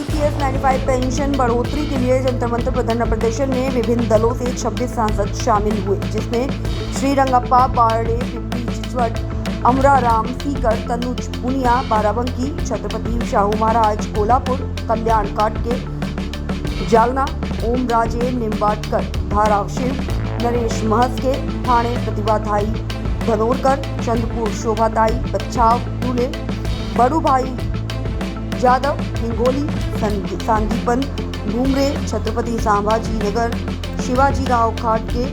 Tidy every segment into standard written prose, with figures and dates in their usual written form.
EPS 95 pension बढ़ोतरी के लिए जंतर मंतर पर धरना प्रदर्शन में विभिन्न दलों से 26 सांसद शामिल हुए, जिसमें श्रीरंगप्पा, बारडे, पिपली चिचवट, अमराराम, सीकर, तनुज पुनिया, बाराबंकी, छत्रपति शाहू महाराज, कोल्हापुर, कल्याण काटके, जालना, ओम राजे निम्बाटकर, धाराव शिव, नरेश महस्के, ठाणे प्रतिभा धाई धनोरकर, चंद्रपुर शोभाताई, बच्छाव दूले, बड़ू भाई जादव, हिंगोली, सांदीपन, घूमरे, छत्रपति संभाजी नगर, शिवाजी राव खाटके,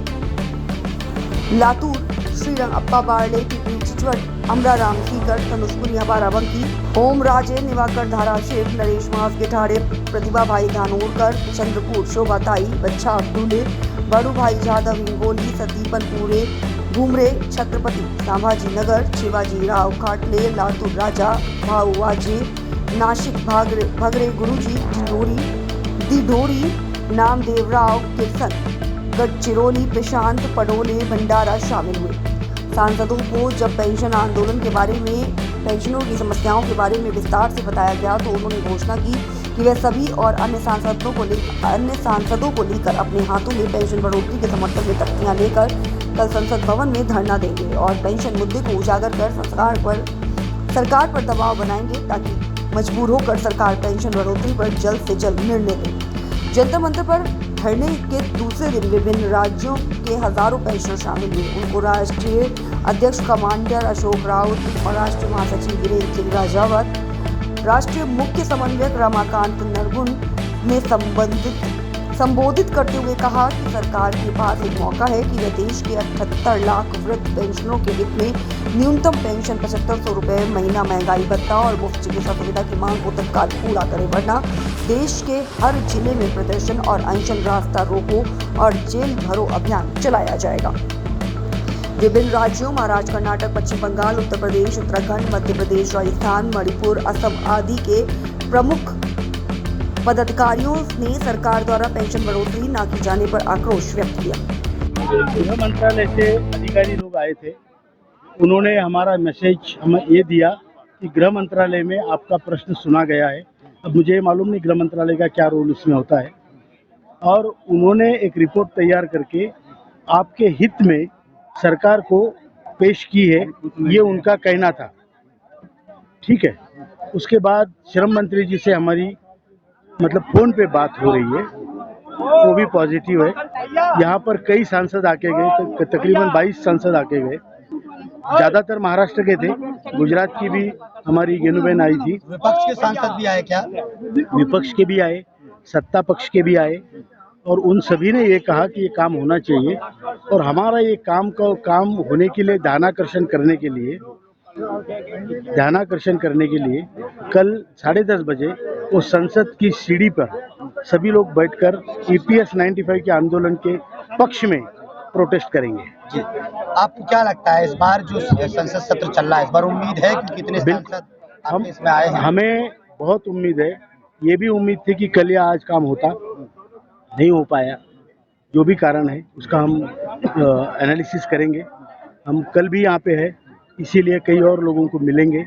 लातूर, श्रीरंगप्पा, बारडे, पिपली चिचवट, अमराराम, सीकर, तनुज पुनिया, बाराबंकी, ओम राजे निवाकर, धाराशिव, नरेश महस्के, ठाणे प्रतिभा भाई धानोरकर, चंद्रपुर शोभाताई, बच्छाव दूले, बड़ू भाई जादव, हिंगोली, संदीपनपुरे, घूमरे, छत्रपति संभाजी नगर, शिवाजी राव खाटले, लातूर राजा भाऊ वाजे, नासिक भगरे गुरुजी, दिढोरी नामदेवराव किरसन, गढ़चिरौली प्रशांत, पडोले, भंडारा शामिल हुए। सांसदों को जब पेंशन आंदोलन के बारे में, पेंशनरों की समस्याओं के बारे में विस्तार से बताया गया तो उन्होंने घोषणा की कि वे सभी और अन्य सांसदों को लेकर अपने हाथों में पेंशन बढ़ोतरी के समर्थन में तख्तियां लेकर कल संसद भवन में धरना देंगे और पेंशन मुद्दे को उजागर कर सरकार पर दबाव बनाएंगे ताकि मजबूर होकर सरकार पेंशन बढ़ोतरी पर जल्द से जल्द निर्णय ले। जंतर मंतर पर धरने के दूसरे दिन विभिन्न राज्यों के हजारों पेंशनर शामिल हुए। उनको राष्ट्रीय अध्यक्ष कमांडर अशोक राउत और राष्ट्रीय महासचिव वीरेंद्र सिंह राजावत, राष्ट्रीय मुख्य समन्वयक रमाकांत नरगुन ने संबोधित करते हुए कहा कि सरकार के पास एक मौका है कि वह देश के 78 लाख वृद्ध पेंशनरों के हित में न्यूनतम पेंशन 7500 रुपये महीना, महंगाई भत्ता और मुफ्त चिकित्सा सुविधा की मांग को तत्काल पूरा करे, वरना देश के हर जिले में प्रदर्शन और अनशन, रास्ता रोको और जेल भरो अभियान चलाया जाएगा। विभिन्न राज्यों महाराष्ट्र, कर्नाटक, पश्चिम बंगाल, उत्तर प्रदेश, उत्तराखंड, मध्य प्रदेश, राजस्थान, मणिपुर, असम आदि के प्रमुख पदाधिकारियों ने सरकार द्वारा पेंशन बढ़ोतरी न की जाने पर आक्रोश व्यक्त किया। गृह मंत्रालय से अधिकारी लोग आए थे, उन्होंने हमारा मैसेज हमें ये दिया कि गृह मंत्रालय में आपका प्रश्न सुना गया है। अब मुझे मालूम नहीं गृह मंत्रालय का क्या रोल इसमें होता है, और उन्होंने एक रिपोर्ट तैयार करके आपके हित में सरकार को पेश की है, ये उनका कहना था। ठीक है, उसके बाद श्रम मंत्री जी से हमारी फोन पे बात हो रही है, वो भी पॉजिटिव है। यहाँ पर कई सांसद आके गए, तो तकरीबन 22 सांसद आके गए, ज़्यादातर महाराष्ट्र के थे, गुजरात की भी हमारी गेनूबेन आई थी। विपक्ष के सांसद भी आए क्या? विपक्ष के भी आए, सत्ता पक्ष के भी आए, और उन सभी ने ये कहा कि ये काम होना चाहिए, और हमारा ये काम होने के लिए ध्यानाकर्षण करने के लिए कल 10:30 बजे वो संसद की सीढ़ी पर सभी लोग बैठकर ईपीएस 95 के आंदोलन के पक्ष में प्रोटेस्ट करेंगे। जी, आपको क्या लगता है इस बार जो संसद सत्र चल रहा है, इस बार उम्मीद है कि कितने सांसद हम इसमें आए हैं? हमें बहुत उम्मीद है। ये भी उम्मीद थी कि कल या आज काम होता, नहीं हो पाया, जो भी कारण है उसका हम एनालिसिस करेंगे। हम कल भी यहाँ पे है, इसीलिए कई और लोगों को मिलेंगे,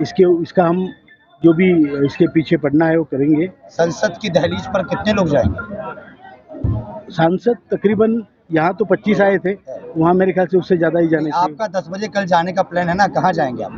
इसका हम जो भी इसके पीछे पड़ना है वो करेंगे। संसद की दहलीज पर कितने लोग जाएंगे? सांसद तकरीबन यहाँ तो 25 आए थे, वहाँ मेरे ख्याल से उससे ज़्यादा ही जाने चाहिए। आपका 10 बजे कल जाने का प्लान है ना, कहाँ जाएंगे आप?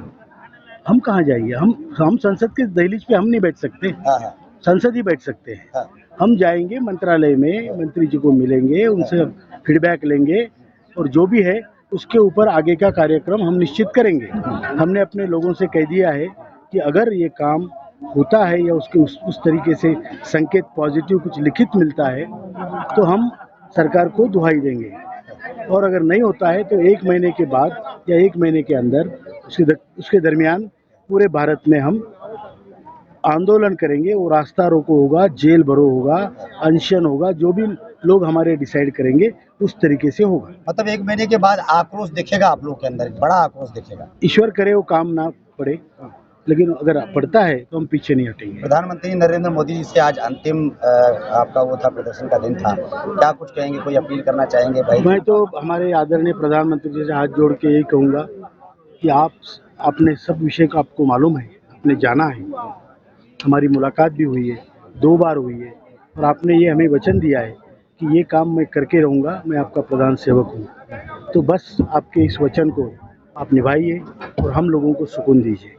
हम कहाँ जाएंगे? हम संसद के दहलीज पे हम नहीं बैठ सकते। हाँ। संसद ही बैठ सकते हैं। हाँ। हम जाएंगे मंत्रालय में, मंत्री जी को मिलेंगे, उनसे फीडबैक लेंगे, और जो भी है उसके ऊपर आगे का कार्यक्रम हम निश्चित करेंगे। हमने अपने लोगों से कह दिया है कि अगर ये काम होता है या उसके उस तरीके से संकेत पॉजिटिव कुछ लिखित मिलता है तो हम सरकार को दुहाई देंगे, और अगर नहीं होता है तो 1 महीने के बाद या 1 महीने के अंदर उसके दरमियान पूरे भारत में हम आंदोलन करेंगे। वो रास्ता रोको होगा, जेल भरो होगा, अनशन होगा, जो भी लोग हमारे डिसाइड करेंगे उस तरीके से होगा। मतलब 1 महीने के बाद आक्रोश दिखेगा आप लोग के अंदर, बड़ा आक्रोश दिखेगा। ईश्वर करे वो काम ना पड़े, लेकिन अगर पड़ता है तो हम पीछे नहीं हटेंगे। प्रधानमंत्री नरेंद्र मोदी जी से आज अंतिम आपका वो था, प्रदर्शन का दिन था, क्या कुछ कहेंगे, कोई अपील करना चाहेंगे भाई? मैं तो हमारे आदरणीय प्रधानमंत्री जी से हाथ जोड़ के यही कहूँगा कि आपने सब विषय का आपको मालूम है, आपने जाना है, हमारी मुलाकात भी हुई है, 2 बार हुई है और आपने ये हमें वचन दिया है कि ये काम मैं करके रहूँगा, मैं आपका प्रधान सेवक हूँ। तो बस आपके इस वचन को आप निभाइए और हम लोगों को सुकून दीजिए।